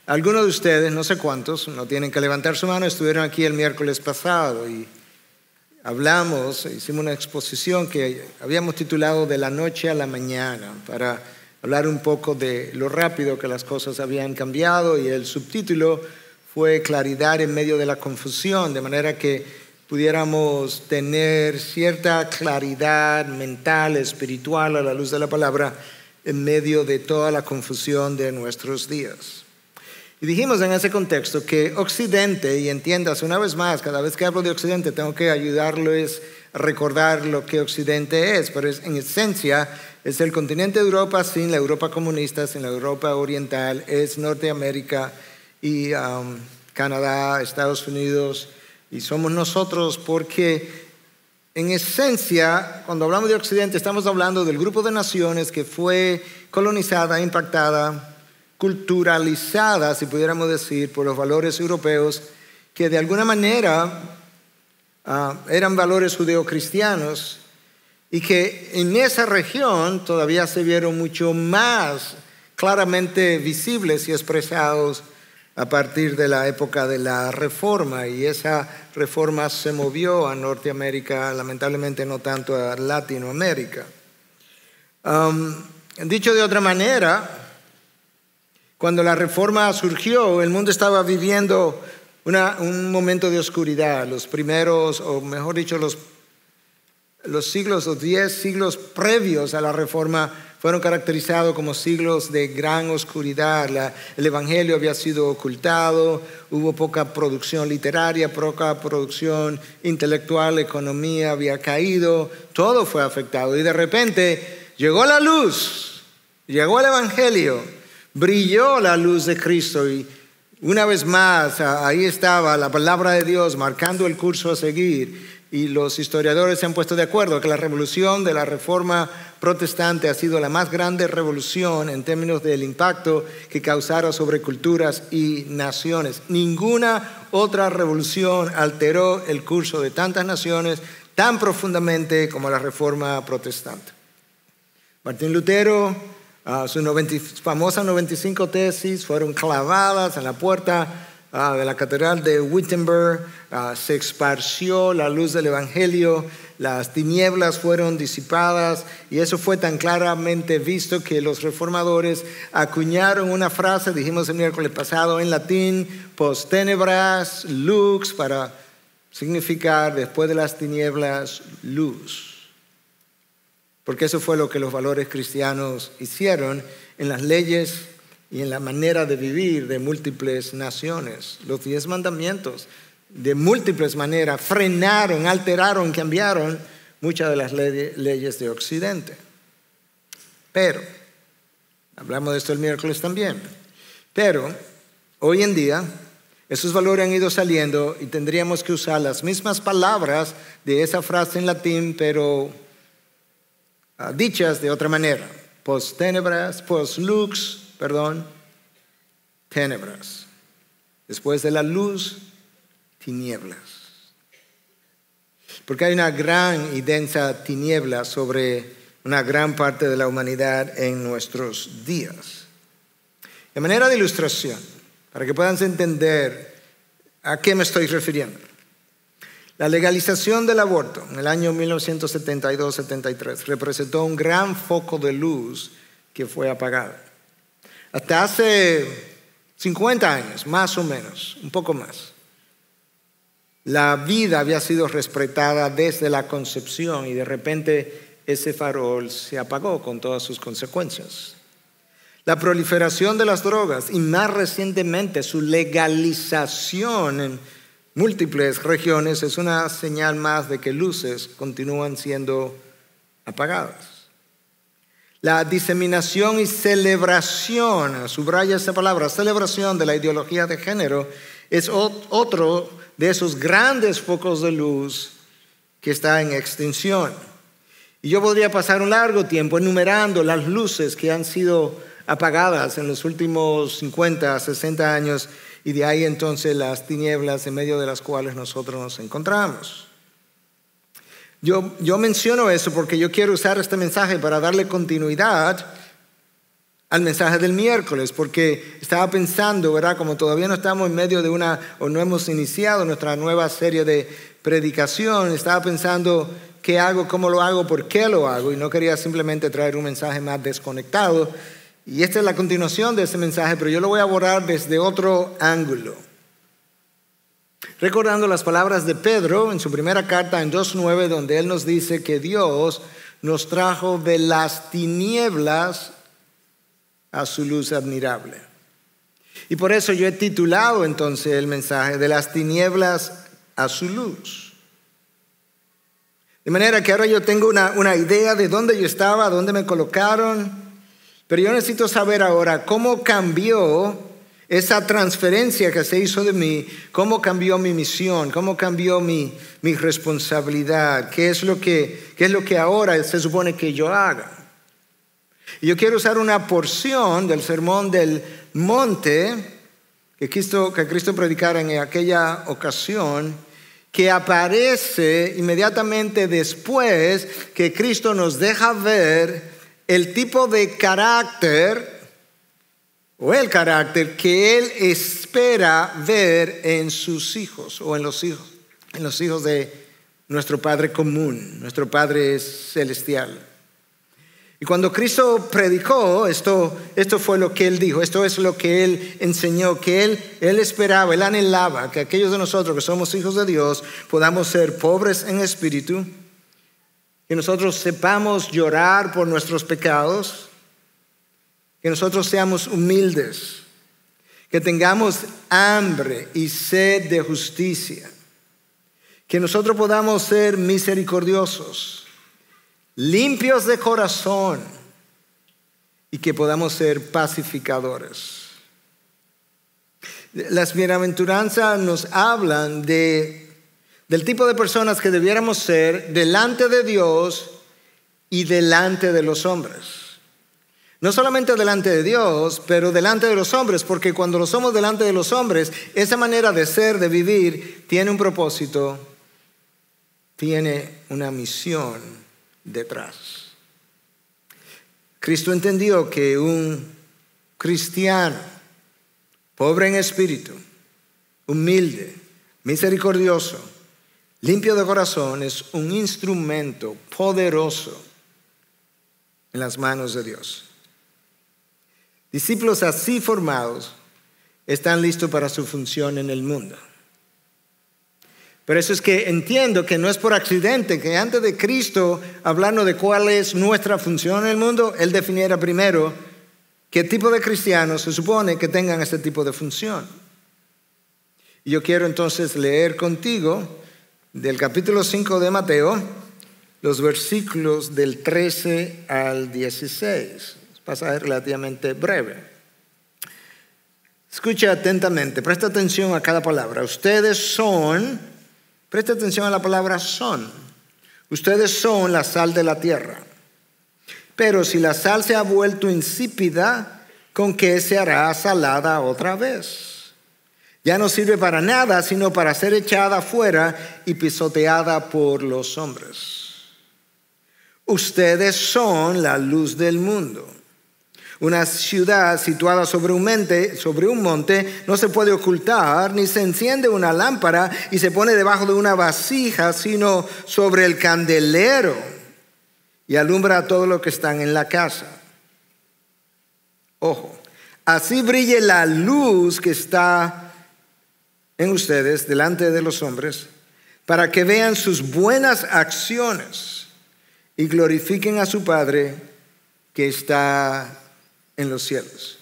Algunos de ustedes, no sé cuántos, no tienen que levantar su mano, estuvieron aquí el miércoles pasado y hicimos una exposición que habíamos titulado De la noche a la mañana, para hablar un poco de lo rápido que las cosas habían cambiado, y el subtítulo fue Claridad en medio de la confusión, de manera que pudiéramos tener cierta claridad mental, espiritual, a la luz de la palabra, en medio de toda la confusión de nuestros días. Y dijimos en ese contexto que Occidente, y entiendas una vez más, cada vez que hablo de Occidente tengo que ayudarles a recordar lo que Occidente es, pero en esencia es el continente de Europa sin la Europa comunista, sin la Europa oriental, es Norteamérica y Canadá, Estados Unidos, y somos nosotros porque en esencia cuando hablamos de Occidente estamos hablando del grupo de naciones que fue colonizada, impactada, culturalizada, si pudiéramos decir, por los valores europeos, que de alguna manera eran valores judeocristianos, y que en esa región todavía se vieron mucho más claramente visibles y expresados a partir de la época de la Reforma, y esa Reforma se movió a Norteamérica, lamentablemente no tanto a Latinoamérica. Dicho de otra manera, cuando la Reforma surgió, el mundo estaba viviendo un momento de oscuridad. Los primeros, o mejor dicho, los siglos, los 10 siglos previos a la Reforma fueron caracterizados como siglos de gran oscuridad. El Evangelio había sido ocultado, hubo poca producción literaria, poca producción intelectual, la economía había caído, todo fue afectado. Y de repente llegó la luz, llegó el Evangelio, brilló la luz de Cristo, y una vez más ahí estaba la palabra de Dios marcando el curso a seguir. Y los historiadores se han puesto de acuerdo que la revolución de la Reforma protestante ha sido la más grande revolución en términos del impacto que causara sobre culturas y naciones. Ninguna otra revolución alteró el curso de tantas naciones tan profundamente como la Reforma protestante. Martín Lutero, sus famosas 95 tesis fueron clavadas en la puerta de la catedral de Wittenberg. Se esparció la luz del Evangelio, las tinieblas fueron disipadas, y eso fue tan claramente visto que los reformadores acuñaron una frase, dijimos el miércoles pasado, en latín, post tenebras lux, para significar después de las tinieblas luz. Porque eso fue lo que los valores cristianos hicieron en las leyes y en la manera de vivir de múltiples naciones. Los 10 mandamientos de múltiples maneras frenaron, alteraron, cambiaron muchas de las leyes de Occidente. Pero, hablamos de esto el miércoles también, pero hoy en día esos valores han ido saliendo y tendríamos que usar las mismas palabras de esa frase en latín, pero dichas de otra manera. Post lux, tenebras. Después de la luz, tinieblas. Porque hay una gran y densa tiniebla sobre una gran parte de la humanidad en nuestros días. De manera de ilustración, para que puedan entender a qué me estoy refiriendo. La legalización del aborto en el año 1972-73 representó un gran foco de luz que fue apagado. Hasta hace 50 años, más o menos, un poco más, la vida había sido respetada desde la concepción, y de repente ese farol se apagó con todas sus consecuencias. La proliferación de las drogas, y más recientemente su legalización en múltiples regiones, es una señal más de que luces continúan siendo apagadas. La diseminación y celebración, subraya esta palabra, celebración de la ideología de género, es otro de esos grandes focos de luz que está en extinción. Y yo podría pasar un largo tiempo enumerando las luces que han sido apagadas en los últimos 50, 60 años, Y de ahí entonces las tinieblas en medio de las cuales nosotros nos encontramos. Yo menciono eso porque yo quiero usar este mensaje para darle continuidad al mensaje del miércoles, porque estaba pensando, ¿verdad? Como todavía no estamos en medio de o no hemos iniciado nuestra nueva serie de predicación, estaba pensando qué hago, cómo lo hago, por qué lo hago, y no quería simplemente traer un mensaje más desconectado. Y esta es la continuación de ese mensaje, pero yo lo voy a abordar desde otro ángulo. Recordando las palabras de Pedro en su primera carta en 2:9, donde él nos dice que Dios nos trajo de las tinieblas a su luz admirable. Y por eso yo he titulado entonces el mensaje de las tinieblas a su luz. De manera que ahora yo tengo una idea de dónde yo estaba, dónde me colocaron, pero yo necesito saber ahora cómo cambió esa transferencia que se hizo de mí, cómo cambió mi misión, cómo cambió mi responsabilidad, qué es lo que ahora se supone que yo haga. Y yo quiero usar una porción del sermón del monte que Cristo predicara en aquella ocasión, que aparece inmediatamente después que Cristo nos deja ver el tipo de carácter o el carácter que Él espera ver en sus hijos o en los hijos de nuestro Padre común, nuestro Padre celestial. Y cuando Cristo predicó, esto fue lo que Él dijo, esto es lo que Él enseñó, que Él esperaba, Él anhelaba que aquellos de nosotros que somos hijos de Dios podamos ser pobres en espíritu, que nosotros sepamos llorar por nuestros pecados, que nosotros seamos humildes, que tengamos hambre y sed de justicia, que nosotros podamos ser misericordiosos, limpios de corazón y que podamos ser pacificadores. Las bienaventuranzas nos hablan del tipo de personas que debiéramos ser delante de Dios y delante de los hombres. No solamente delante de Dios, pero delante de los hombres, porque cuando lo somos delante de los hombres, esa manera de ser, de vivir, tiene un propósito, tiene una misión detrás. Cristo entendió que un cristiano pobre en espíritu, humilde, misericordioso, limpio de corazón, es un instrumento poderoso en las manos de Dios. Discípulos así formados están listos para su función en el mundo. Pero eso es que entiendo que no es por accidente que antes de Cristo, hablando de cuál es nuestra función en el mundo, Él definiera primero qué tipo de cristianos se supone que tengan este tipo de función. Y yo quiero entonces leer contigo del capítulo 5 de Mateo, los versículos del 13 al 16. Es un pasaje relativamente breve. Escucha atentamente, presta atención a cada palabra. Presta atención a la palabra son. Ustedes son la sal de la tierra. Pero si la sal se ha vuelto insípida, ¿con qué se hará salada otra vez? Ya no sirve para nada, sino para ser echada afuera y pisoteada por los hombres. Ustedes son la luz del mundo. Una ciudad situada sobre un monte no se puede ocultar, ni se enciende una lámpara y se pone debajo de una vasija, sino sobre el candelero y alumbra a todos los que están en la casa. Ojo, así brille la luz que está en ustedes delante de los hombres, para que vean sus buenas acciones y glorifiquen a su Padre que está en los cielos.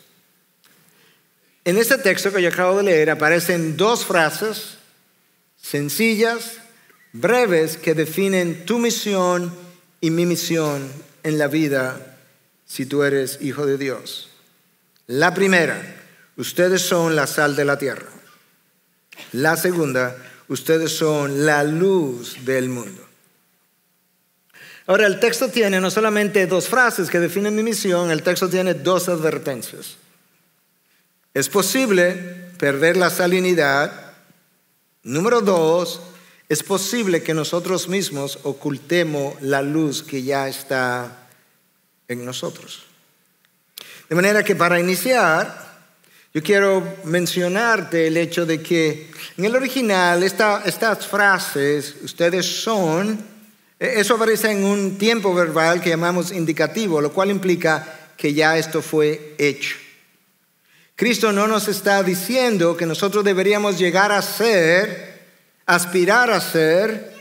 En este texto que yo acabo de leer aparecen dos frases sencillas, breves, que definen tu misión y mi misión en la vida si tú eres hijo de Dios. La primera, ustedes son la sal de la tierra. La segunda, ustedes son la luz del mundo. Ahora, el texto tiene no solamente dos frases que definen mi misión, el texto tiene dos advertencias. Es posible, perder la salinidad. Número 2, es posible que nosotros mismos ocultemos la luz que ya está en nosotros. De manera que para iniciar, yo quiero mencionarte el hecho de que en el original estas frases, ustedes son, eso aparece en un tiempo verbal que llamamos indicativo, lo cual implica que ya esto fue hecho. Cristo no nos está diciendo que nosotros deberíamos llegar a ser, aspirar a ser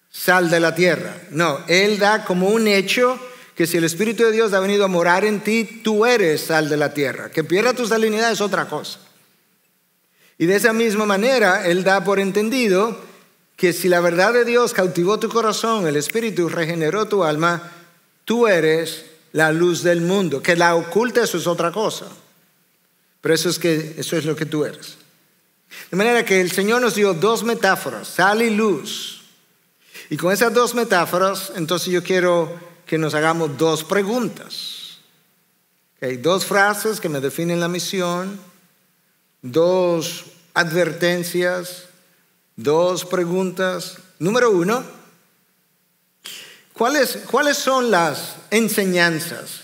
sal de la tierra. No, Él da como un hecho que si el Espíritu de Dios ha venido a morar en ti, tú eres sal de la tierra. Que pierda tu salinidad es otra cosa. Y de esa misma manera, Él da por entendido que si la verdad de Dios cautivó tu corazón, el Espíritu regeneró tu alma, tú eres la luz del mundo. Que la oculta, eso es otra cosa. Pero eso es lo que tú eres. De manera que el Señor nos dio dos metáforas, sal y luz. Y con esas dos metáforas, entonces yo quiero que nos hagamos dos preguntas. Okay, dos frases que me definen la misión, dos advertencias, dos preguntas. Número 1, ¿cuáles son las enseñanzas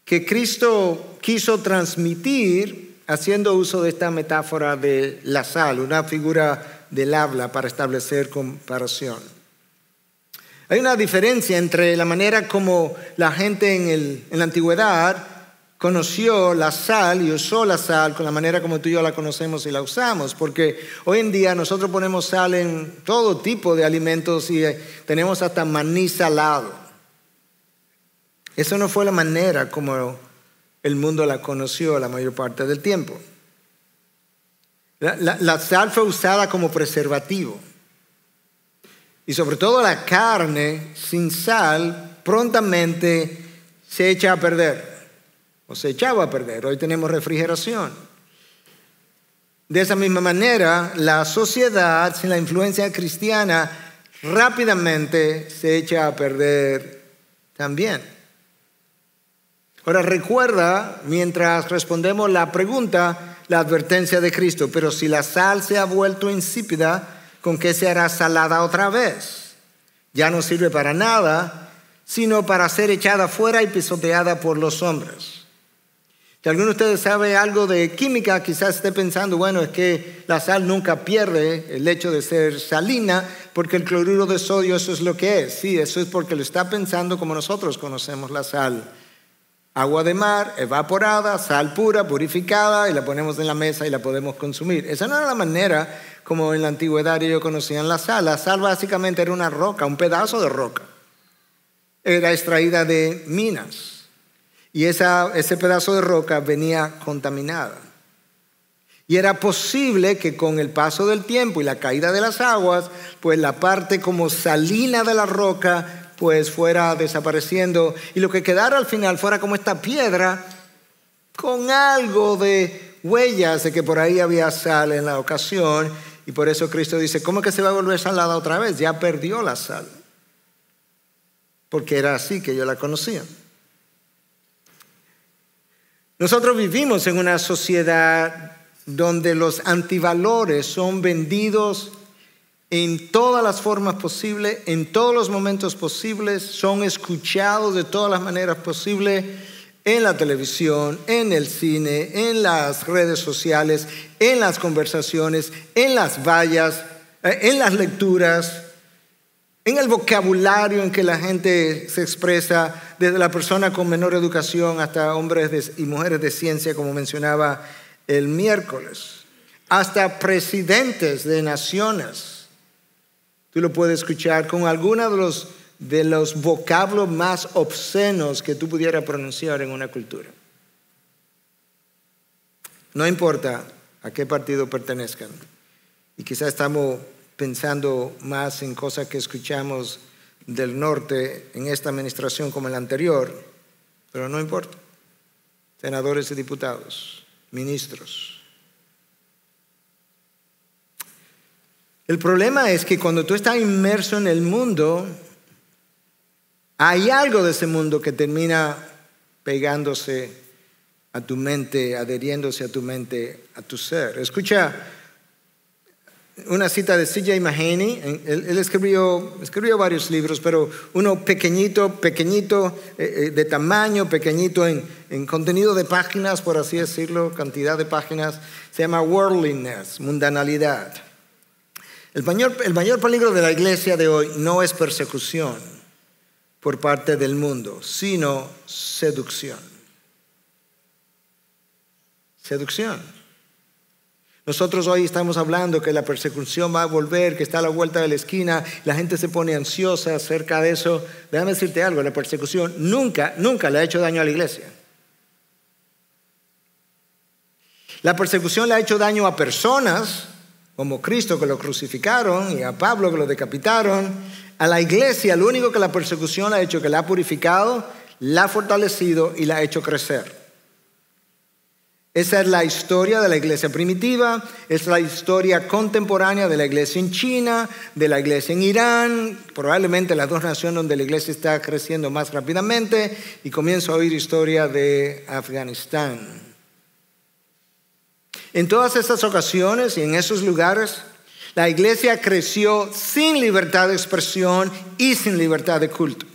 que Cristo quiso transmitir haciendo uso de esta metáfora de la sal, una figura del habla para establecer comparación? Hay una diferencia entre la manera como la gente en la antigüedad conoció la sal y usó la sal con la manera como tú y yo la conocemos y la usamos. Porque hoy en día nosotros ponemos sal en todo tipo de alimentos y tenemos hasta maní salado. Eso no fue la manera como el mundo la conoció la mayor parte del tiempo. La sal fue usada como preservativo. Y sobre todo la carne sin sal prontamente se echa a perder. O se echaba a perder. Hoy tenemos refrigeración. De esa misma manera, la sociedad sin la influencia cristiana rápidamente se echa a perder también. Ahora recuerda, mientras respondemos la pregunta, la advertencia de Cristo. Pero si la sal se ha vuelto insípida, ¿con qué se hará salada otra vez? Ya no sirve para nada, sino para ser echada fuera y pisoteada por los hombres. Si alguno de ustedes sabe algo de química, quizás esté pensando, bueno, es que la sal nunca pierde el hecho de ser salina, porque el cloruro de sodio eso es lo que es. Sí, eso es porque lo está pensando como nosotros conocemos la sal. Agua de mar, evaporada, sal pura, purificada, y la ponemos en la mesa y la podemos consumir. Esa no era la manera como en la antigüedad ellos conocían la sal. La sal básicamente era una roca, un pedazo de roca. Era extraída de minas. Y ese pedazo de roca venía contaminada. Y era posible que con el paso del tiempo y la caída de las aguas, pues la parte como salina de la roca pues fuera desapareciendo y lo que quedara al final fuera como esta piedra con algo de huellas de que por ahí había sal en la ocasión. Y por eso Cristo dice, ¿cómo que se va a volver salada otra vez? Ya perdió la sal. Porque era así que yo la conocía. Nosotros vivimos en una sociedad donde los antivalores son vendidos en todas las formas posibles, en todos los momentos posibles, son escuchados de todas las maneras posibles, en la televisión, en el cine, en las redes sociales, en las conversaciones, en las vallas, en las lecturas, en el vocabulario en que la gente se expresa, desde la persona con menor educación hasta hombres y mujeres de ciencia, como mencionaba el miércoles, hasta presidentes de naciones. Tú lo puedes escuchar con algunos de los vocablos más obscenos que tú pudieras pronunciar en una cultura. No importa a qué partido pertenezcan. Y quizás estamos pensando más en cosas que escuchamos del norte en esta administración como en la anterior, pero no importa. Senadores y diputados, ministros. El problema es que cuando tú estás inmerso en el mundo, hay algo de ese mundo que termina pegándose a tu mente, adheriéndose a tu mente, a tu ser. Escucha una cita de C.J. Mahaney. Él escribió varios libros, pero uno pequeñito, de tamaño, pequeñito en contenido de páginas, por así decirlo, cantidad de páginas. Se llama Worldliness, mundanalidad. El mayor peligro de la iglesia de hoy no es persecución por parte del mundo, sino seducción. Seducción. Nosotros hoy estamos hablando que la persecución va a volver, que está a la vuelta de la esquina, la gente se pone ansiosa acerca de eso. Déjame decirte algo, la persecución nunca le ha hecho daño a la iglesia. La persecución le ha hecho daño a personas, como Cristo que lo crucificaron y a Pablo que lo decapitaron. A la iglesia, lo único que la persecución ha hecho, que la ha purificado, la ha fortalecido y la ha hecho crecer. Esa es la historia de la iglesia primitiva, es la historia contemporánea de la iglesia en China, de la iglesia en Irán, probablemente las dos naciones donde la iglesia está creciendo más rápidamente, y comienzo a oír historia de Afganistán. En todas estas ocasiones y en esos lugares, la iglesia creció sin libertad de expresión y sin libertad de culto.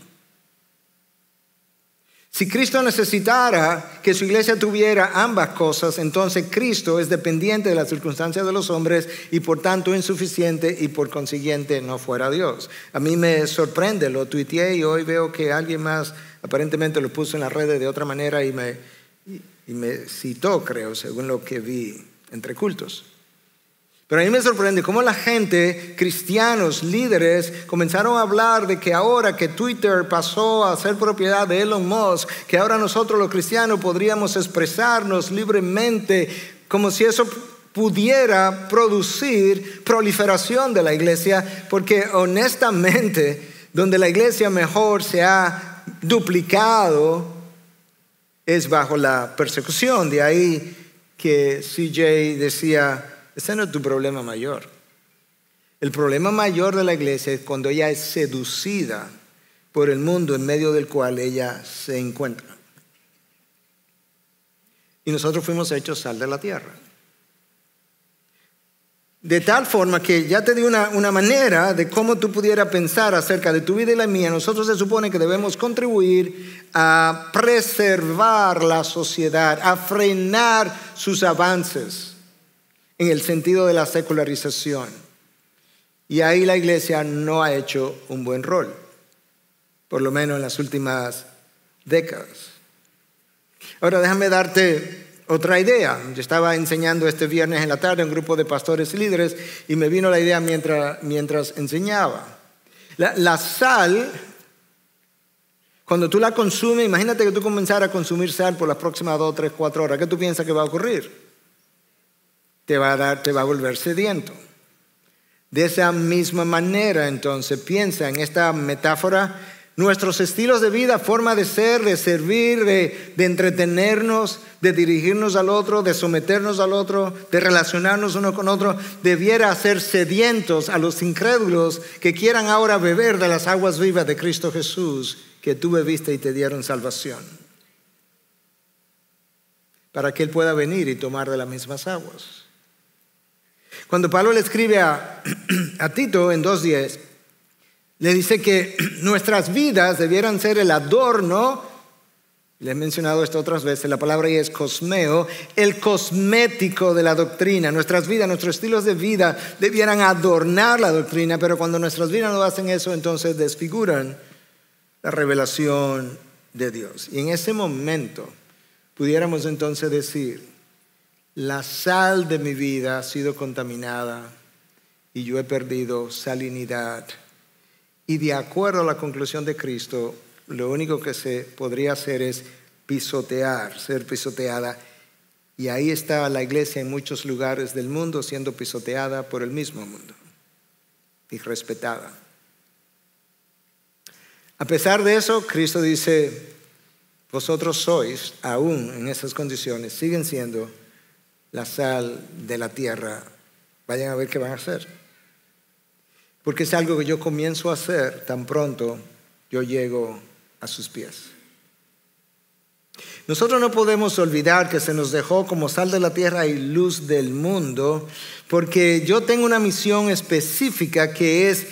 Si Cristo necesitara que su iglesia tuviera ambas cosas, entonces Cristo es dependiente de las circunstancias de los hombres y por tanto insuficiente y por consiguiente no fuera Dios. A mí me sorprende, lo tuiteé y hoy veo que alguien más aparentemente lo puso en las redes de otra manera y me citó, creo, según lo que vi entre cultos. Pero a mí me sorprende cómo la gente, cristianos, líderes, comenzaron a hablar de que ahora que Twitter pasó a ser propiedad de Elon Musk, que ahora nosotros los cristianos podríamos expresarnos libremente, como si eso pudiera producir proliferación de la iglesia, porque honestamente, donde la iglesia mejor se ha duplicado es bajo la persecución. De ahí que C.J. decía: ese no es tu problema mayor. El problema mayor de la iglesia es cuando ella es seducida por el mundo en medio del cual ella se encuentra. Y nosotros fuimos hechos sal de la tierra. De tal forma que ya te di una manera de cómo tú pudieras pensar acerca de tu vida y la mía. Nosotros se supone que debemos contribuir a preservar la sociedad, a frenar sus avances en el sentido de la secularización. Y ahí la iglesia no ha hecho un buen rol, por lo menos en las últimas décadas. Ahora déjame darte otra idea. Yo estaba enseñando este viernes en la tarde a un grupo de pastores y líderes y me vino la idea mientras enseñaba. La sal, cuando tú la consumes, imagínate que tú comenzaras a consumir sal por las próximas 2, 3, 4 horas. ¿Qué tú piensas que va a ocurrir? Te va a volver sediento. De esa misma manera, entonces, piensa en esta metáfora. Nuestros estilos de vida, forma de ser, de servir, de entretenernos, de dirigirnos al otro, de someternos al otro, de relacionarnos uno con otro, debiera hacer sedientos a los incrédulos que quieran ahora beber de las aguas vivas de Cristo Jesús, que tú bebiste y te dieron salvación, para que Él pueda venir y tomar de las mismas aguas. Cuando Pablo le escribe a Tito en 2:10, le dice que nuestras vidas debieran ser el adorno. Le he mencionado esto otras veces, la palabra ahí es cosmeo, el cosmético de la doctrina. Nuestras vidas, nuestros estilos de vida debieran adornar la doctrina, pero cuando nuestras vidas no hacen eso, entonces desfiguran la revelación de Dios. Y en ese momento pudiéramos entonces decir: la sal de mi vida ha sido contaminada y yo he perdido salinidad. Y de acuerdo a la conclusión de Cristo, lo único que se podría hacer es pisotear, ser pisoteada. Y ahí está la iglesia en muchos lugares del mundo siendo pisoteada por el mismo mundo y respetada. A pesar de eso, Cristo dice: vosotros sois, aún en esas condiciones, siguen siendo la sal de la tierra. Vayan a ver qué van a hacer. Porque es algo que yo comienzo a hacer tan pronto yo llego a sus pies. Nosotros no podemos olvidar que se nos dejó como sal de la tierra y luz del mundo, porque yo tengo una misión específica que es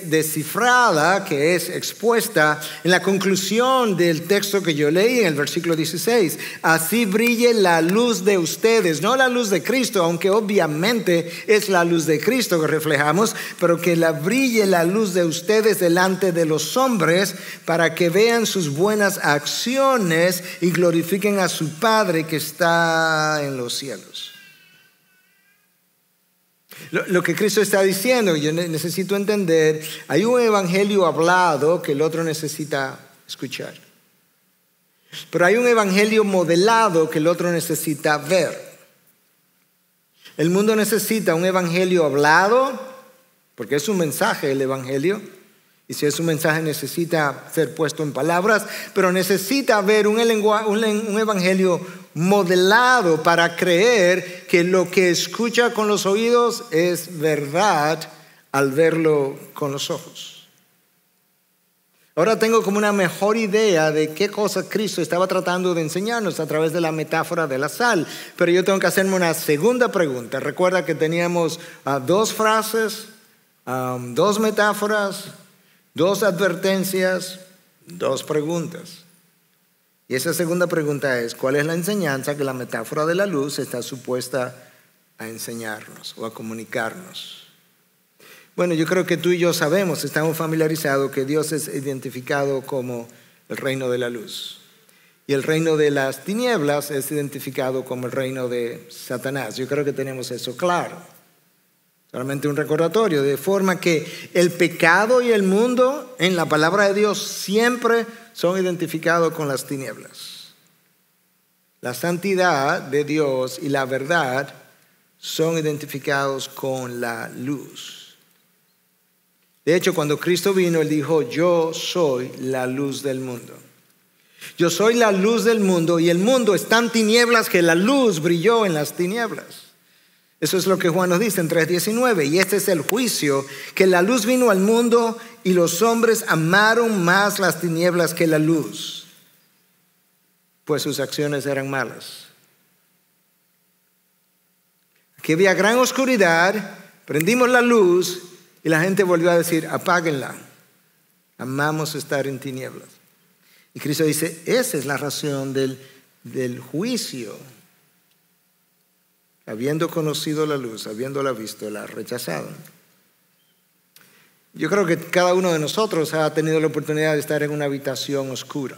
descifrada, que es expuesta en la conclusión del texto que yo leí en el versículo 16. Así brille la luz de ustedes, no la luz de Cristo, aunque obviamente es la luz de Cristo que reflejamos, pero que brille la luz de ustedes delante de los hombres para que vean sus buenas acciones y glorifiquen a su Padre que está en los cielos. Lo que Cristo está diciendo, yo necesito entender, hay un evangelio hablado que el otro necesita escuchar. Pero hay un evangelio modelado que el otro necesita ver. El mundo necesita un evangelio hablado, porque es un mensaje el evangelio. Y si es un mensaje necesita ser puesto en palabras, pero necesita ver un evangelio modelado para creer que lo que escucha con los oídos es verdad al verlo con los ojos. Ahora tengo como una mejor idea de qué cosa Cristo estaba tratando de enseñarnos a través de la metáfora de la sal, pero yo tengo que hacerme una segunda pregunta. Recuerda que teníamos dos frases, dos metáforas, dos advertencias, dos preguntas. Y esa segunda pregunta es, ¿cuál es la enseñanza que la metáfora de la luz está supuesta a enseñarnos o a comunicarnos? Bueno, yo creo que tú y yo sabemos, estamos familiarizados que Dios es identificado como el reino de la luz. Y el reino de las tinieblas es identificado como el reino de Satanás. Yo creo que tenemos eso claro. Solamente un recordatorio, de forma que el pecado y el mundo en la palabra de Dios siempre son identificados con las tinieblas. La santidad de Dios y la verdad son identificados con la luz. De hecho, cuando Cristo vino, Él dijo, yo soy la luz del mundo. Yo soy la luz del mundo y el mundo está en tinieblas que la luz brilló en las tinieblas. Eso es lo que Juan nos dice en 3:19. Y este es el juicio, que la luz vino al mundo y los hombres amaron más las tinieblas que la luz, pues sus acciones eran malas. Aquí había gran oscuridad, prendimos la luz y la gente volvió a decir, apáguenla. Amamos estar en tinieblas. Y Cristo dice, esa es la razón del juicio. Habiendo conocido la luz, habiéndola visto, la rechazaron. Yo creo que cada uno de nosotros ha tenido la oportunidad de estar en una habitación oscura,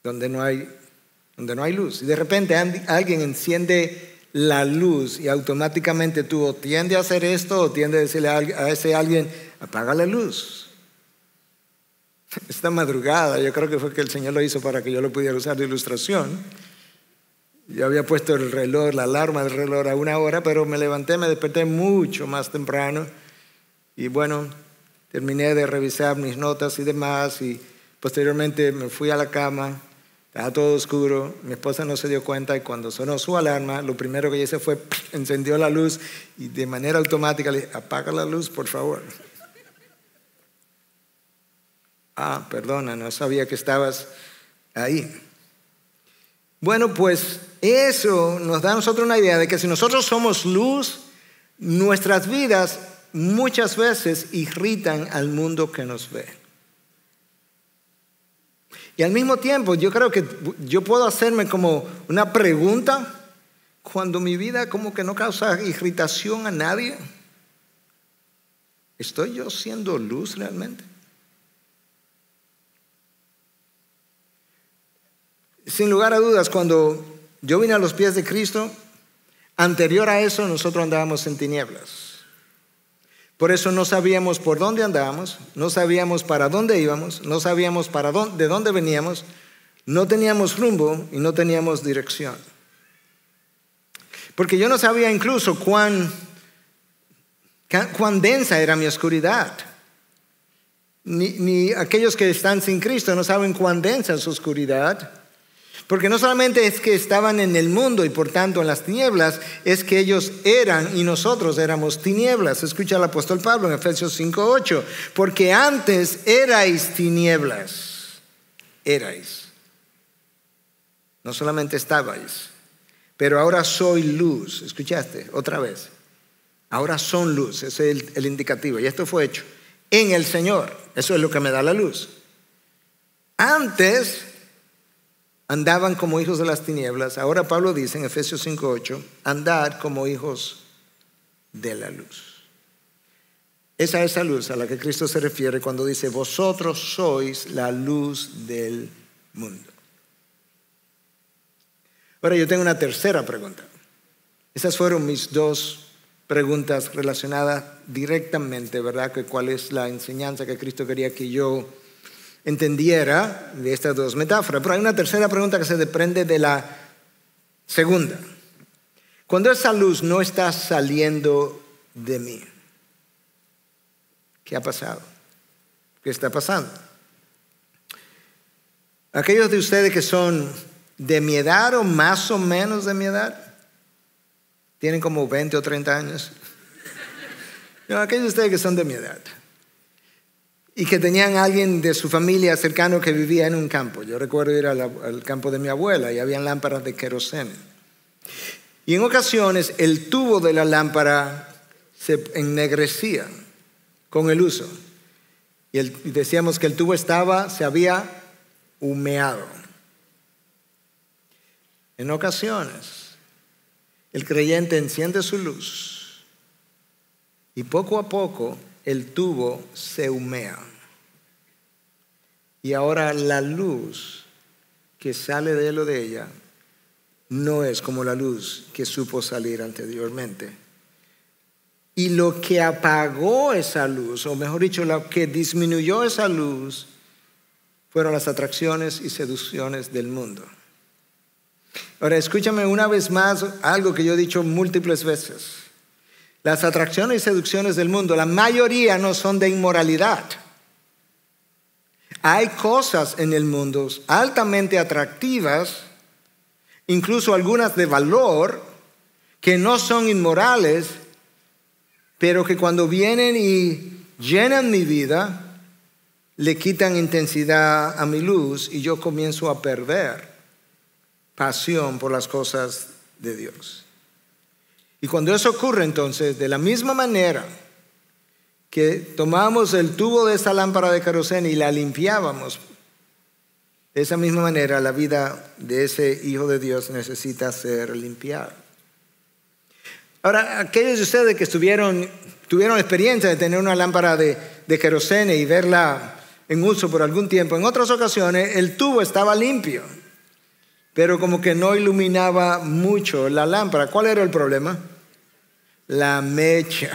donde no hay luz. Y de repente alguien enciende la luz y automáticamente tú o tiende a hacer esto o tiende a decirle a ese alguien, apaga la luz. Esta madrugada, yo creo que fue que el Señor lo hizo para que yo lo pudiera usar de ilustración. Yo había puesto el reloj, la alarma del reloj a 1 hora, pero me desperté mucho más temprano. Y bueno, terminé de revisar mis notas y demás. Y posteriormente me fui a la cama, estaba todo oscuro. Mi esposa no se dio cuenta y cuando sonó su alarma, lo primero que hice fue encendió la luz y de manera automática le dije, apaga la luz, por favor. Perdona, no sabía que estabas ahí. Bueno, pues eso nos da a nosotros una idea de que si nosotros somos luz, nuestras vidas muchas veces irritan al mundo que nos ve. Y al mismo tiempo, yo creo que yo puedo hacerme como una pregunta cuando mi vida como que no causa irritación a nadie. ¿Estoy yo siendo luz realmente? Sin lugar a dudas, cuando yo vine a los pies de Cristo, anterior a eso nosotros andábamos en tinieblas. Por eso no sabíamos por dónde andábamos, no sabíamos para dónde íbamos, no sabíamos de dónde veníamos, no teníamos rumbo y no teníamos dirección. Porque yo no sabía incluso cuán densa era mi oscuridad. Ni aquellos que están sin Cristo no saben cuán densa es su oscuridad. Porque no solamente es que estaban en el mundo y por tanto en las tinieblas, es que ellos eran y nosotros éramos tinieblas. Escucha al apóstol Pablo en Efesios 5:8. Porque antes erais tinieblas. erais. No solamente estabais, pero ahora soy luz. ¿Escuchaste? Otra vez. Ahora son luz. Ese es el indicativo. Y esto fue hecho en el Señor. Eso es lo que me da la luz. Antes andaban como hijos de las tinieblas. Ahora Pablo dice en Efesios 5:8, andad como hijos de la luz. Esa es la luz a la que Cristo se refiere cuando dice, vosotros sois la luz del mundo. Ahora yo tengo una tercera pregunta. Esas fueron mis dos preguntas relacionadas directamente, ¿verdad? ¿Cuál es la enseñanza que Cristo quería que yo entendiera de estas dos metáforas? Pero hay una tercera pregunta que se desprende de la segunda. Cuando esa luz no está saliendo de mí, ¿qué ha pasado? ¿Qué está pasando? Aquellos de ustedes que son de mi edad o más o menos de mi edad, tienen como 20 o 30 años. No, aquellos de ustedes que son de mi edad y que tenían a alguien de su familia cercano que vivía en un campo. Yo recuerdo ir al campo de mi abuela y habían lámparas de queroseno. Y en ocasiones el tubo de la lámpara se ennegrecía con el uso. Y decíamos que el tubo se había humeado. En ocasiones, el creyente enciende su luz y poco a poco el tubo se humea. Y ahora la luz que sale de él o de ella no es como la luz que supo salir anteriormente. Y lo que apagó esa luz, o mejor dicho, lo que disminuyó esa luz, fueron las atracciones y seducciones del mundo. Ahora, escúchame una vez más algo que yo he dicho múltiples veces. Las atracciones y seducciones del mundo, la mayoría no son de inmoralidad. Hay cosas en el mundo altamente atractivas, incluso algunas de valor, que no son inmorales, pero que cuando vienen y llenan mi vida, le quitan intensidad a mi luz y yo comienzo a perder pasión por las cosas de Dios. Y cuando eso ocurre, entonces, de la misma manera que tomamos el tubo de esa lámpara de queroseno y la limpiábamos, de esa misma manera la vida de ese hijo de Dios necesita ser limpiada. Ahora, aquellos de ustedes que tuvieron la experiencia de tener una lámpara de queroseno y verla en uso por algún tiempo, en otras ocasiones el tubo estaba limpio, pero como que no iluminaba mucho la lámpara. ¿Cuál era el problema? La mecha.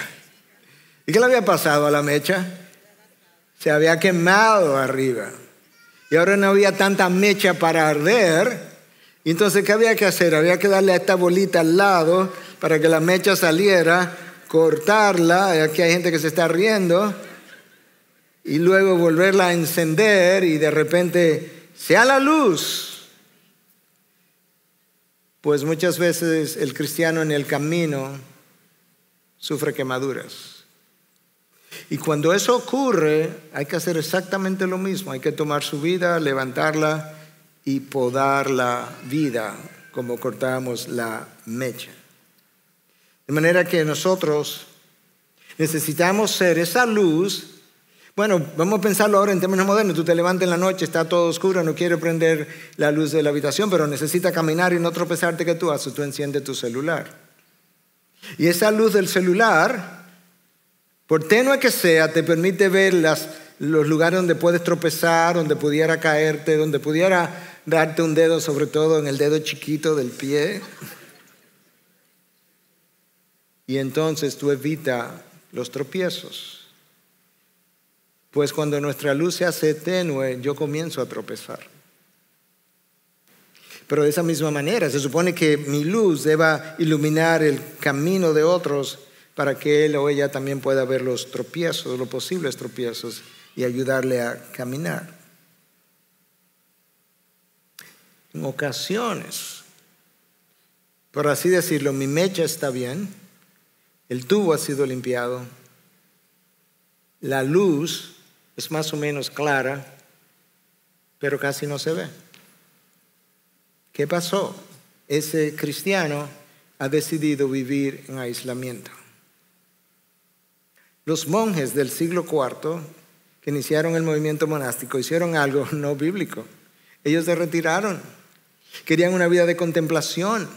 ¿Y qué le había pasado a la mecha? Se había quemado arriba. Y ahora no había tanta mecha para arder. Y entonces, ¿qué había que hacer? Había que darle a esta bolita al lado para que la mecha saliera, cortarla. Y aquí hay gente que se está riendo. Y luego volverla a encender y de repente, sea la luz. Pues muchas veces el cristiano en el camino sufre quemaduras. Y cuando eso ocurre, hay que hacer exactamente lo mismo. Hay que tomar su vida, levantarla y podar la vida como cortamos la mecha. De manera que nosotros necesitamos ser esa luz. Bueno, vamos a pensarlo ahora en términos modernos. Tú te levantas en la noche, está todo oscuro, no quieres prender la luz de la habitación, pero necesitas caminar y no tropezarte. ¿Qué tú haces? Tú enciendes tu celular. Y esa luz del celular, por tenue que sea, te permite ver los lugares donde puedes tropezar, donde pudiera caerte, donde pudiera darte un dedo, sobre todo en el dedo chiquito del pie. Y entonces tú evitas los tropiezos. Pues cuando nuestra luz se hace tenue, yo comienzo a tropezar. Pero de esa misma manera, se supone que mi luz deba iluminar el camino de otros para que él o ella también pueda ver los tropiezos, los posibles tropiezos y ayudarle a caminar. En ocasiones, por así decirlo, mi mecha está bien, el tubo ha sido limpiado, la luz es más o menos clara, pero casi no se ve. ¿Qué pasó? Ese cristiano ha decidido vivir en aislamiento. Los monjes del siglo IV que iniciaron el movimiento monástico hicieron algo no bíblico. Ellos se retiraron. Querían una vida de contemplación.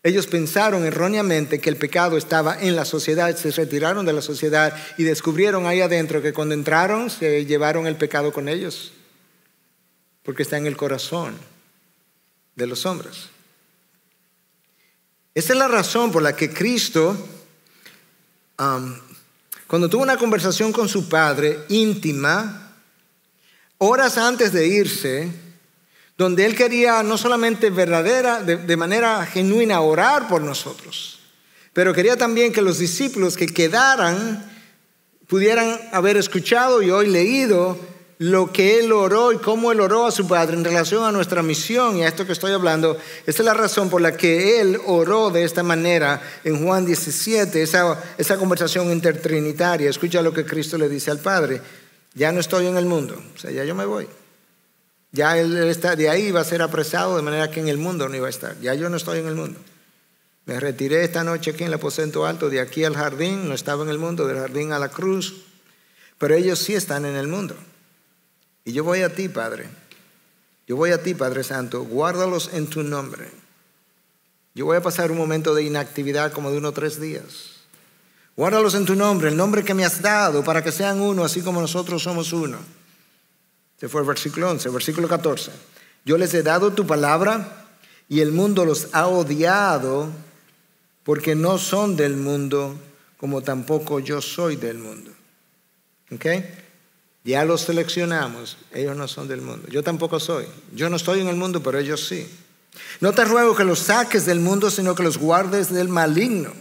Ellos pensaron erróneamente que el pecado estaba en la sociedad, se retiraron de la sociedad y descubrieron ahí adentro que cuando entraron se llevaron el pecado con ellos, porque está en el corazón de los hombres. Esa es la razón por la que Cristo, cuando tuvo una conversación con su Padre íntima, horas antes de irse, donde Él quería no solamente de manera genuina orar por nosotros, pero quería también que los discípulos que quedaran pudieran haber escuchado y hoy leído lo que Él oró y cómo Él oró a su Padre en relación a nuestra misión y a esto que estoy hablando. Esa es la razón por la que Él oró de esta manera en Juan 17, esa conversación intertrinitaria. Escucha lo que Cristo le dice al Padre: ya no estoy en el mundo, o sea, ya yo me voy. Ya Él está de ahí, va a ser apresado, de manera que en el mundo no iba a estar. Ya yo no estoy en el mundo. Me retiré esta noche aquí en el aposento alto, de aquí al jardín, no estaba en el mundo, del jardín a la cruz, pero ellos sí están en el mundo. Y yo voy a ti, Padre. Yo voy a ti, Padre Santo, guárdalos en tu nombre. Yo voy a pasar un momento de inactividad como de 1 o 3 días. Guárdalos en tu nombre, el nombre que me has dado, para que sean uno, así como nosotros somos uno. Este fue el versículo 11, versículo 14. Yo les he dado tu palabra y el mundo los ha odiado porque no son del mundo, como tampoco yo soy del mundo. ¿Ok? Ya los seleccionamos, ellos no son del mundo. Yo tampoco soy. Yo no estoy en el mundo, pero ellos sí. No te ruego que los saques del mundo, sino que los guardes del maligno.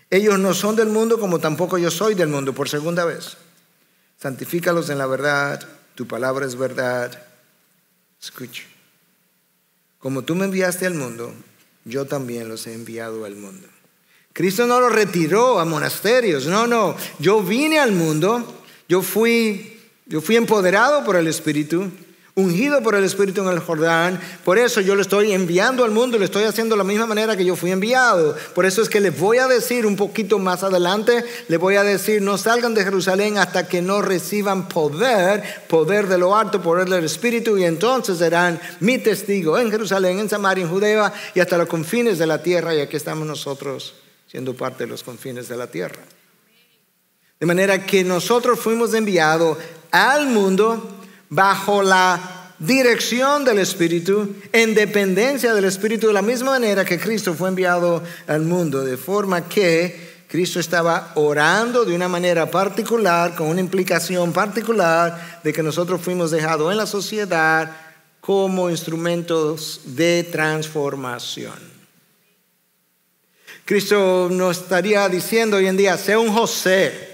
Ellos no son del mundo, como tampoco yo soy del mundo. Por segunda vez. Santifícalos en la verdad. Tu palabra es verdad. Escucha. Como tú me enviaste al mundo, yo también los he enviado al mundo. Cristo no los retiró a monasterios. No. Yo vine al mundo. Yo fui empoderado por el Espíritu, ungido por el Espíritu en el Jordán. Por eso yo lo estoy enviando al mundo y lo estoy haciendo de la misma manera que yo fui enviado. Por eso es que les voy a decir un poquito más adelante, les voy a decir: no salgan de Jerusalén hasta que no reciban poder de lo alto, poder del Espíritu, y entonces serán mi testigo en Jerusalén, en Samaria, en Judea y hasta los confines de la tierra. Y aquí estamos nosotros siendo parte de los confines de la tierra. De manera que nosotros fuimos enviados al mundo bajo la dirección del Espíritu, en dependencia del Espíritu, de la misma manera que Cristo fue enviado al mundo. De forma que Cristo estaba orando de una manera particular, con una implicación particular de que nosotros fuimos dejados en la sociedad como instrumentos de transformación. Cristo nos estaría diciendo hoy en día: sé un José.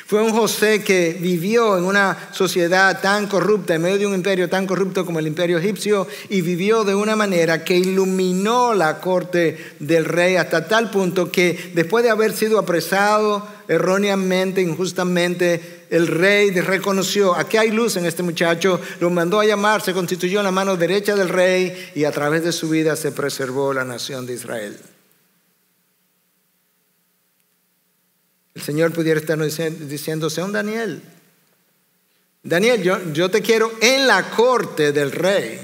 Fue un José que vivió en una sociedad tan corrupta, en medio de un imperio tan corrupto como el imperio egipcio, y vivió de una manera que iluminó la corte del rey hasta tal punto que después de haber sido apresado erróneamente, injustamente, el rey reconoció: aquí hay luz en este muchacho, lo mandó a llamar, se constituyó en la mano derecha del rey y a través de su vida se preservó la nación de Israel. El Señor pudiera estar diciendo: sea un Daniel. Daniel, yo te quiero en la corte del rey.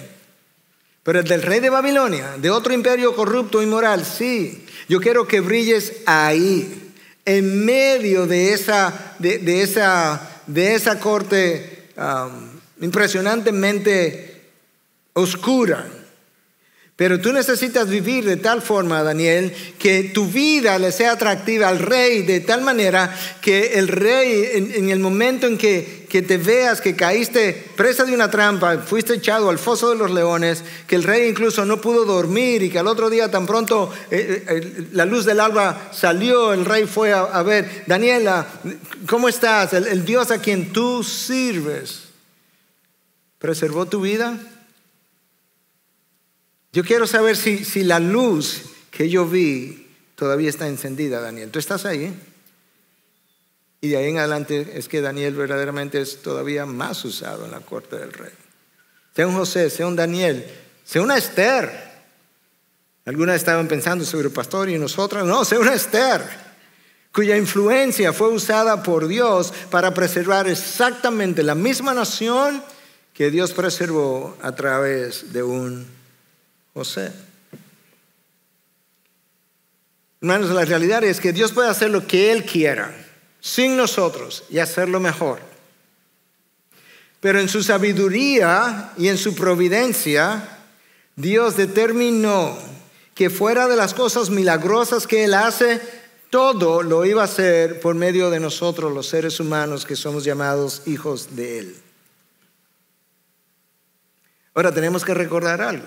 Pero el del rey de Babilonia, de otro imperio corrupto y inmoral, sí. Yo quiero que brilles ahí, en medio de esa corte impresionantemente oscura. Pero tú necesitas vivir de tal forma, Daniel, que tu vida le sea atractiva al rey, de tal manera que el rey, en el momento en que te veas que caíste presa de una trampa, fuiste echado al foso de los leones, que el rey incluso no pudo dormir y que al otro día tan pronto la luz del alba salió, el rey fue a ver: Daniela, ¿cómo estás? El Dios a quien tú sirves preservó tu vida. Yo quiero saber si la luz que yo vi todavía está encendida, Daniel. ¿Tú estás ahí? Y de ahí en adelante es que Daniel verdaderamente es todavía más usado en la corte del rey. Sea un José, sea un Daniel, sea una Esther. Algunas estaban pensando sobre el pastor y nosotras, no, sea una Esther, cuya influencia fue usada por Dios para preservar exactamente la misma nación que Dios preservó a través de un José. Hermanos, la realidad es que Dios puede hacer lo que Él quiera, sin nosotros, y hacerlo mejor. Pero en su sabiduría y en su providencia, Dios determinó que fuera de las cosas milagrosas que Él hace, todo lo iba a hacer por medio de nosotros, los seres humanos que somos llamados hijos de Él. Ahora tenemos que recordar algo.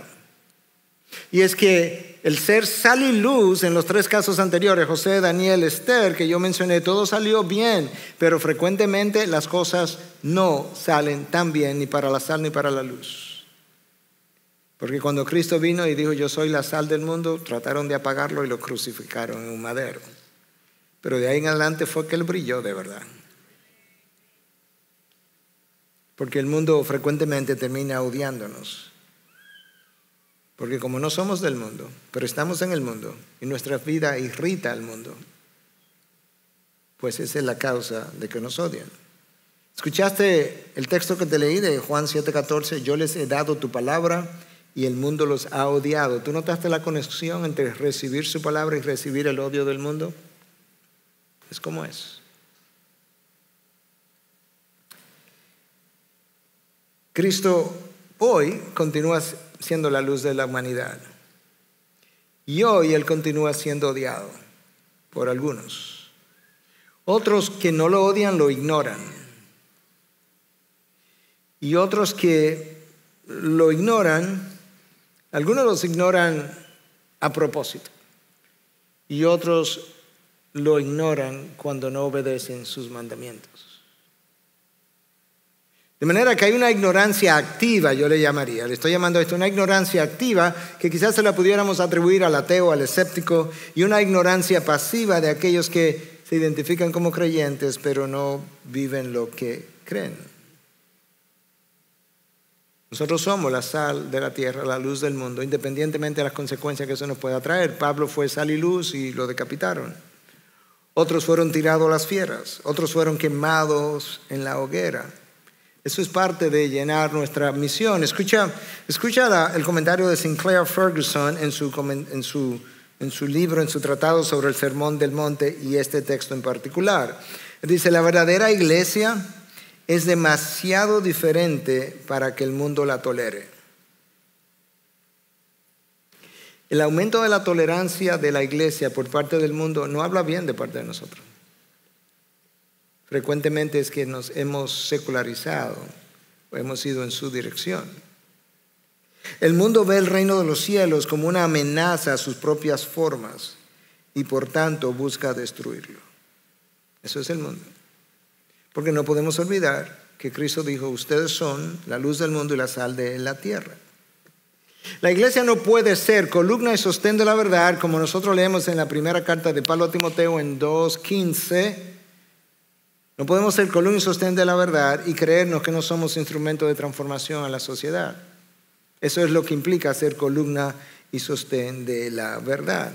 Y es que el ser sal y luz en los tres casos anteriores, José, Daniel, Esther, que yo mencioné, todo salió bien, pero frecuentemente las cosas no salen tan bien ni para la sal ni para la luz. Porque cuando Cristo vino y dijo yo soy la sal del mundo, trataron de apagarlo y lo crucificaron en un madero. Pero de ahí en adelante fue que Él brilló de verdad. Porque el mundo frecuentemente termina odiándonos. Porque como no somos del mundo, pero estamos en el mundo y nuestra vida irrita al mundo, pues esa es la causa de que nos odian. ¿Escuchaste el texto que te leí de Juan 7:14? Yo les he dado tu palabra y el mundo los ha odiado. ¿Tú notaste la conexión entre recibir su palabra y recibir el odio del mundo? Es como es. Cristo hoy continúa siendo la luz de la humanidad. Y hoy Él continúa siendo odiado por algunos. Otros que no lo odian lo ignoran. Y otros que lo ignoran, algunos los ignoran a propósito. Y otros lo ignoran cuando no obedecen sus mandamientos. De manera que hay una ignorancia activa, yo le llamaría. Le estoy llamando a esto una ignorancia activa que quizás se la pudiéramos atribuir al ateo, al escéptico, y una ignorancia pasiva de aquellos que se identifican como creyentes pero no viven lo que creen. Nosotros somos la sal de la tierra, la luz del mundo, independientemente de las consecuencias que eso nos pueda traer. Pablo fue sal y luz y lo decapitaron. Otros fueron tirados a las fieras, otros fueron quemados en la hoguera. Eso es parte de llenar nuestra misión. Escucha el comentario de Sinclair Ferguson en su libro, en su tratado sobre el Sermón del Monte y este texto en particular. Dice, la verdadera iglesia es demasiado diferente para que el mundo la tolere. El aumento de la tolerancia de la iglesia por parte del mundo no habla bien de parte de nosotros. Frecuentemente es que nos hemos secularizado o hemos ido en su dirección. El mundo ve el reino de los cielos como una amenaza a sus propias formas y por tanto busca destruirlo. Eso es el mundo. Porque no podemos olvidar que Cristo dijo, ustedes son la luz del mundo y la sal de la tierra. La iglesia no puede ser columna y sostén de la verdad, como nosotros leemos en la primera carta de Pablo a Timoteo en 2:15. No podemos ser columna y sostén de la verdad y creernos que no somos instrumento de transformación a la sociedad. Eso es lo que implica ser columna y sostén de la verdad.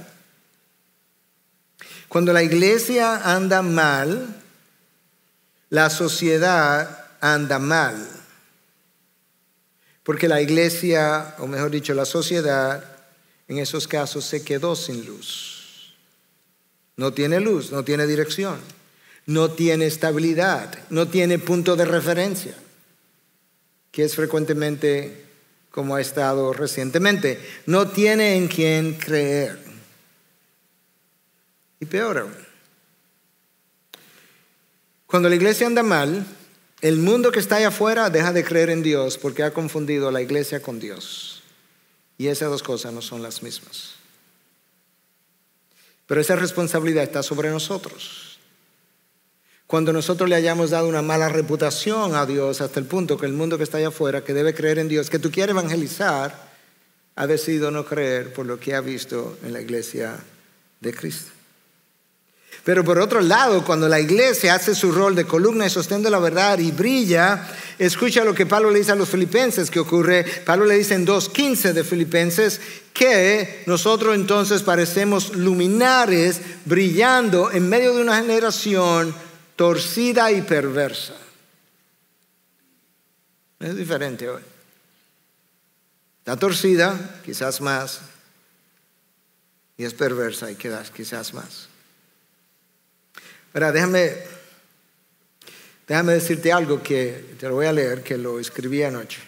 Cuando la iglesia anda mal, la sociedad anda mal. Porque la iglesia, o mejor dicho, la sociedad, en esos casos se quedó sin luz. No tiene luz, no tiene dirección. No tiene estabilidad, no tiene punto de referencia, que es frecuentemente como ha estado recientemente. No tiene en quién creer. Y peor aún, cuando la iglesia anda mal, el mundo que está allá afuera deja de creer en Dios porque ha confundido a la iglesia con Dios. Y esas dos cosas no son las mismas. Pero esa responsabilidad está sobre nosotros. Cuando nosotros le hayamos dado una mala reputación a Dios hasta el punto que el mundo que está allá afuera, que debe creer en Dios, que tú quieres evangelizar, ha decidido no creer por lo que ha visto en la iglesia de Cristo. Pero por otro lado, cuando la iglesia hace su rol de columna y sostén de la verdad y brilla, escucha lo que Pablo le dice a los filipenses que ocurre. Pablo le dice en 2:15 de Filipenses que nosotros entonces parecemos luminares brillando en medio de una generación torcida y perversa. Es diferente hoy. Está torcida, quizás más, y es perversa y quizás más. Ahora, déjame decirte algo que te lo voy a leer, que lo escribí anoche.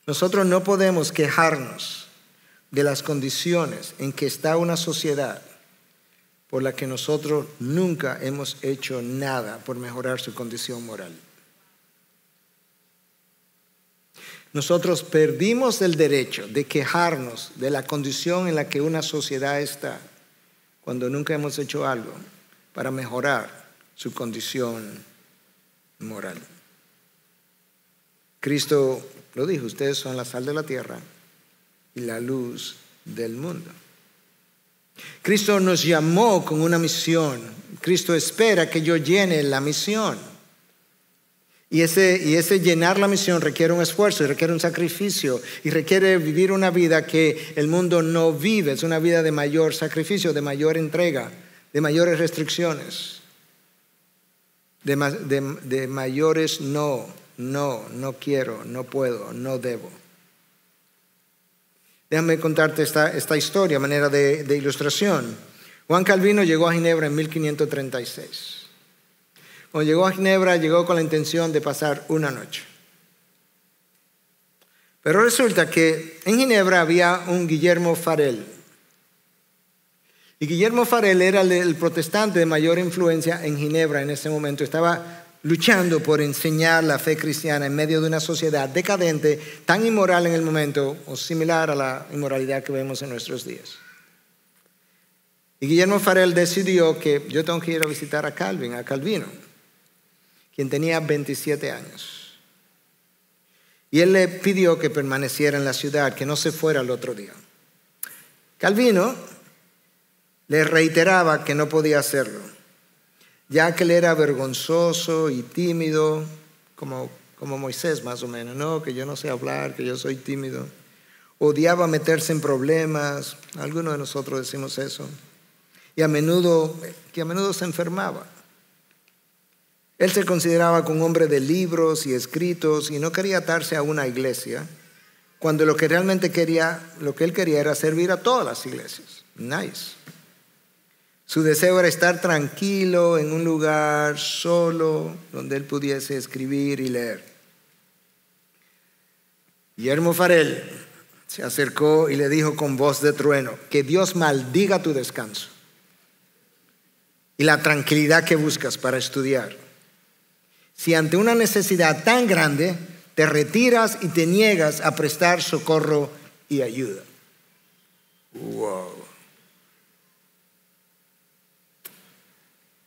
Nosotros no podemos quejarnos de las condiciones en que está una sociedad por la que nosotros nunca hemos hecho nada por mejorar su condición moral. Nosotros perdimos el derecho de quejarnos de la condición en la que una sociedad está cuando nunca hemos hecho algo para mejorar su condición moral. Cristo lo dijo, ustedes son la sal de la tierra y la luz del mundo. Cristo nos llamó con una misión. Cristo espera que yo llene la misión. Y ese llenar la misión requiere un esfuerzo, y requiere un sacrificio, y requiere vivir una vida que el mundo no vive. Es una vida de mayor sacrificio, de mayor entrega, de mayores restricciones, de mayores no quiero, no puedo, no debo. Déjame contarte esta historia a manera de ilustración. Juan Calvino llegó a Ginebra en 1536. Cuando llegó a Ginebra, llegó con la intención de pasar una noche. Pero resulta que en Ginebra había un Guillermo Farel. Y Guillermo Farel era el protestante de mayor influencia en Ginebra en ese momento. Estaba luchando por enseñar la fe cristiana en medio de una sociedad decadente, tan inmoral en el momento, o similar a la inmoralidad que vemos en nuestros días. Y Guillermo Farel decidió que yo tengo que ir a visitar a Calvino, quien tenía 27 años. Y él le pidió que permaneciera en la ciudad, que no se fuera el otro día. Calvino le reiteraba que no podía hacerlo, ya que él era vergonzoso y tímido, como Moisés más o menos, no, que yo no sé hablar, que yo soy tímido. Odiaba meterse en problemas, algunos de nosotros decimos eso, y a menudo se enfermaba. Él se consideraba como un hombre de libros y escritos y no quería atarse a una iglesia, cuando lo que él quería era servir a todas las iglesias. Nice. Su deseo era estar tranquilo en un lugar solo donde él pudiese escribir y leer. Guillermo Farel se acercó y le dijo con voz de trueno: que Dios maldiga tu descanso y la tranquilidad que buscas para estudiar, si ante una necesidad tan grande te retiras y te niegas a prestar socorro y ayuda. Wow.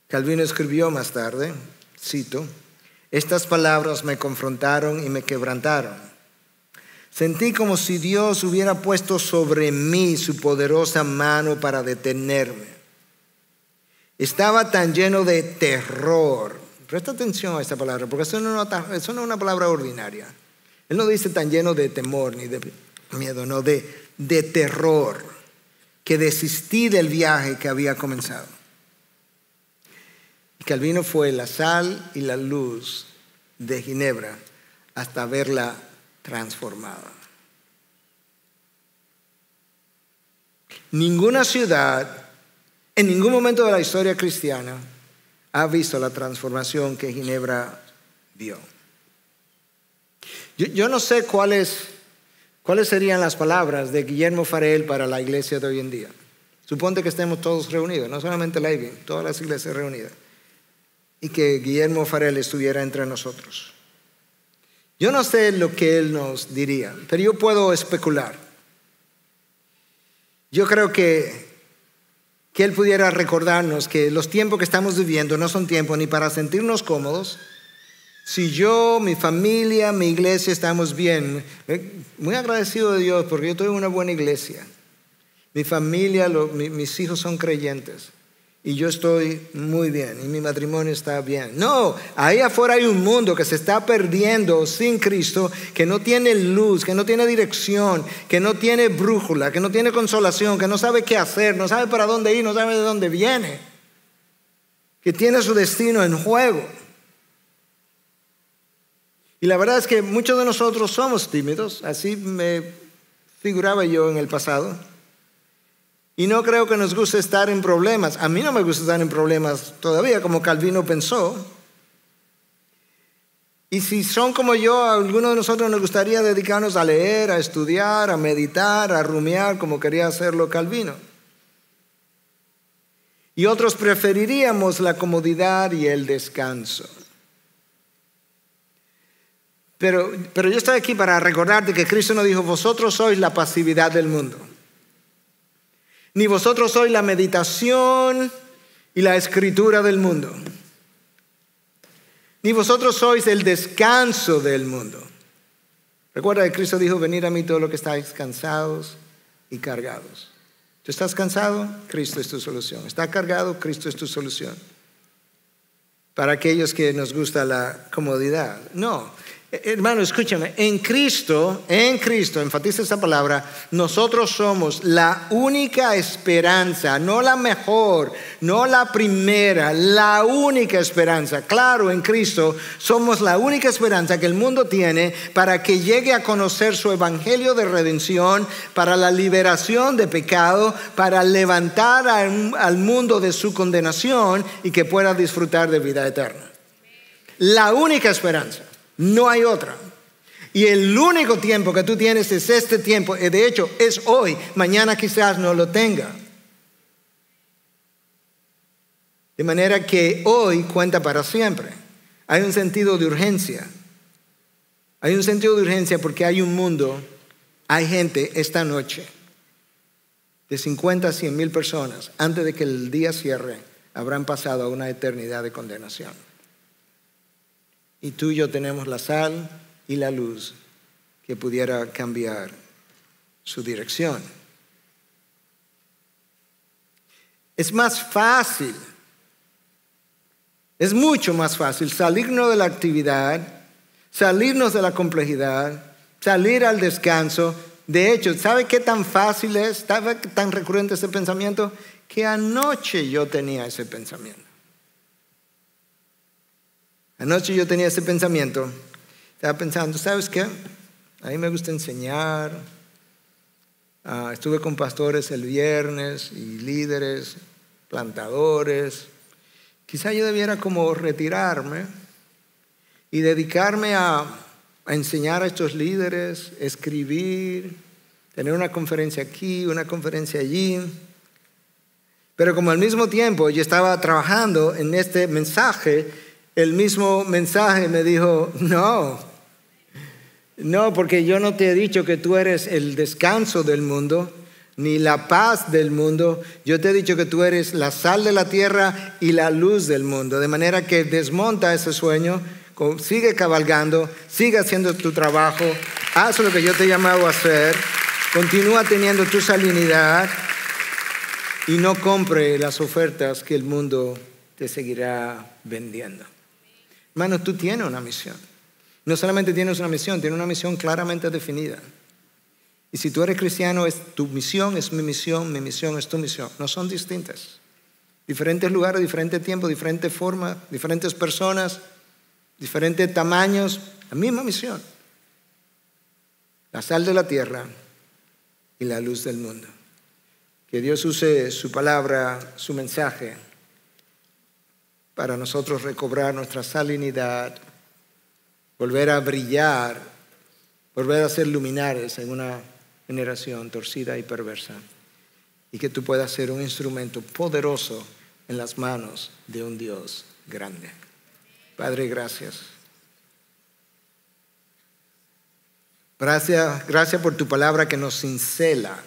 Calvino escribió más tarde, cito: estas palabras me confrontaron y me quebrantaron. Sentí como si Dios hubiera puesto sobre mí su poderosa mano para detenerme. Estaba tan lleno de terror. Presta atención a esta palabra, porque eso no es una palabra ordinaria. Él no dice tan lleno de temor ni de miedo, no, de terror, que desistí del viaje que había comenzado. Y Calvino fue la sal y la luz de Ginebra hasta verla transformada. Ninguna ciudad, en ningún momento de la historia cristiana, ha visto la transformación que Ginebra vio. Yo no sé cuáles serían las palabras de Guillermo Farel para la iglesia de hoy en día. Suponte que estemos todos reunidos, no solamente la iglesia, todas las iglesias reunidas, y que Guillermo Farel estuviera entre nosotros. Yo no sé lo que él nos diría, pero yo puedo especular. Yo creo que él pudiera recordarnos que los tiempos que estamos viviendo no son tiempos ni para sentirnos cómodos. Si yo, mi familia, mi iglesia estamos bien, muy agradecido de Dios porque yo estoy en una buena iglesia. Mi familia, mis hijos son creyentes. y yo estoy muy bien y mi matrimonio está bien. No, ahí afuera hay un mundo que se está perdiendo sin Cristo, que no tiene luz, que no tiene dirección, que no tiene brújula, que no tiene consolación, que no sabe qué hacer, no sabe para dónde ir, no sabe de dónde viene, que tiene su destino en juego. Y la verdad es que muchos de nosotros somos tímidos, así me figuraba yo en el pasado. Y no creo que nos guste estar en problemas. A mí no me gusta estar en problemas todavía, como Calvino pensó. Y si son como yo, a algunos de nosotros nos gustaría dedicarnos a leer, a estudiar, a meditar, a rumiar, como quería hacerlo Calvino. Y otros preferiríamos la comodidad y el descanso. Pero yo estoy aquí para recordarte que Cristo no dijo, vosotros sois la pasividad del mundo. Ni vosotros sois la meditación y la escritura del mundo. Ni vosotros sois el descanso del mundo. Recuerda que Cristo dijo, venid a mí todos los que estáis cansados y cargados. ¿Tú estás cansado? Cristo es tu solución. ¿Estás cargado? Cristo es tu solución. Para aquellos que nos gusta la comodidad. No. Hermano, escúchame, en Cristo, enfatiza esa palabra, nosotros somos la única esperanza, no la mejor, no la primera, la única esperanza. Claro, en Cristo somos la única esperanza que el mundo tiene para que llegue a conocer su evangelio de redención, para la liberación de pecado, para levantar al mundo de su condenación y que pueda disfrutar de vida eterna. La única esperanza. No hay otra. Y el único tiempo que tú tienes es este tiempo. De hecho, es hoy. Mañana quizás no lo tenga. De manera que hoy cuenta para siempre. Hay un sentido de urgencia. Hay un sentido de urgencia porque hay un mundo, hay gente esta noche de 50 a 100 mil personas, antes de que el día cierre, habrán pasado a una eternidad de condenación. Y tú y yo tenemos la sal y la luz que pudiera cambiar su dirección. Es más fácil, es mucho más fácil salirnos de la actividad, salirnos de la complejidad, salir al descanso. De hecho, ¿sabe qué tan fácil es? ¿Sabe qué tan recurrente ese pensamiento? Que anoche yo tenía ese pensamiento. Anoche yo tenía ese pensamiento, estaba pensando, ¿sabes qué? A mí me gusta enseñar, estuve con pastores el viernes y líderes, plantadores. Quizá yo debiera como retirarme y dedicarme a enseñar a estos líderes, escribir, tener una conferencia aquí, una conferencia allí. Pero como al mismo tiempo yo estaba trabajando en este mensaje, el mismo mensaje me dijo, no, porque yo no te he dicho que tú eres el descanso del mundo, ni la paz del mundo. Yo te he dicho que tú eres la sal de la tierra y la luz del mundo. De manera que desmonta ese sueño, sigue cabalgando, sigue haciendo tu trabajo, haz lo que yo te he llamado a hacer, continúa teniendo tu salinidad y no compre las ofertas que el mundo te seguirá vendiendo. Hermano, tú tienes una misión. No solamente tienes una misión, tienes una misión claramente definida. Y si tú eres cristiano, tu misión es mi misión es tu misión. No son distintas. Diferentes lugares, diferente tiempo, diferente forma, diferentes personas, diferentes tamaños, la misma misión. La sal de la tierra y la luz del mundo. Que Dios use su palabra, su mensaje, para nosotros recobrar nuestra salinidad, volver a brillar, volver a ser luminares en una generación torcida y perversa, y que tú puedas ser un instrumento poderoso en las manos de un Dios grande. Padre, gracias. Gracias por tu palabra que nos cincela.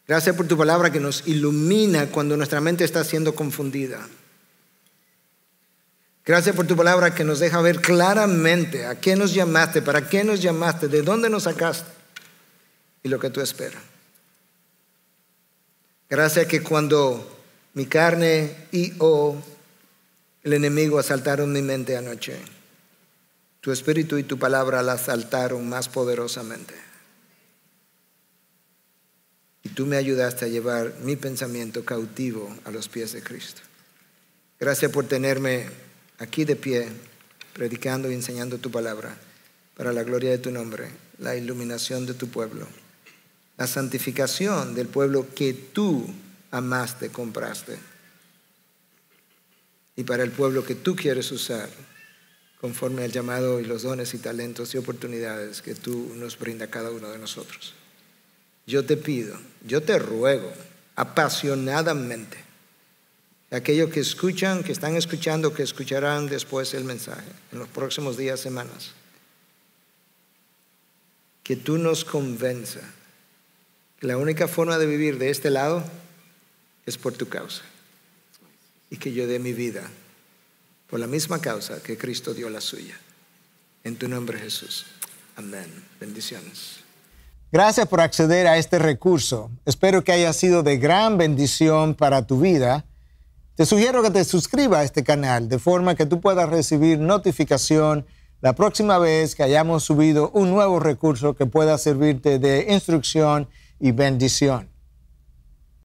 Gracias por tu palabra que nos ilumina cuando nuestra mente está siendo confundida. Gracias por tu palabra que nos deja ver claramente a qué nos llamaste, para qué nos llamaste, de dónde nos sacaste y lo que tú esperas. Gracias que cuando mi carne y el enemigo asaltaron mi mente anoche, tu espíritu y tu palabra la asaltaron más poderosamente. Y tú me ayudaste a llevar mi pensamiento cautivo a los pies de Cristo. Gracias por tenerme aquí de pie, predicando y enseñando tu palabra, para la gloria de tu nombre, la iluminación de tu pueblo, la santificación del pueblo que tú amaste, compraste, y para el pueblo que tú quieres usar, conforme al llamado y los dones y talentos y oportunidades que tú nos brinda a cada uno de nosotros. Yo te pido, yo te ruego apasionadamente, aquellos que escuchan, que están escuchando, que escucharán después el mensaje en los próximos días, semanas, que tú nos convenza que la única forma de vivir de este lado es por tu causa, y que yo dé mi vida por la misma causa que Cristo dio la suya. En tu nombre, Jesús. Amén. Bendiciones. Gracias por acceder a este recurso. Espero que haya sido de gran bendición para tu vida. Te sugiero que te suscribas a este canal de forma que tú puedas recibir notificación la próxima vez que hayamos subido un nuevo recurso que pueda servirte de instrucción y bendición.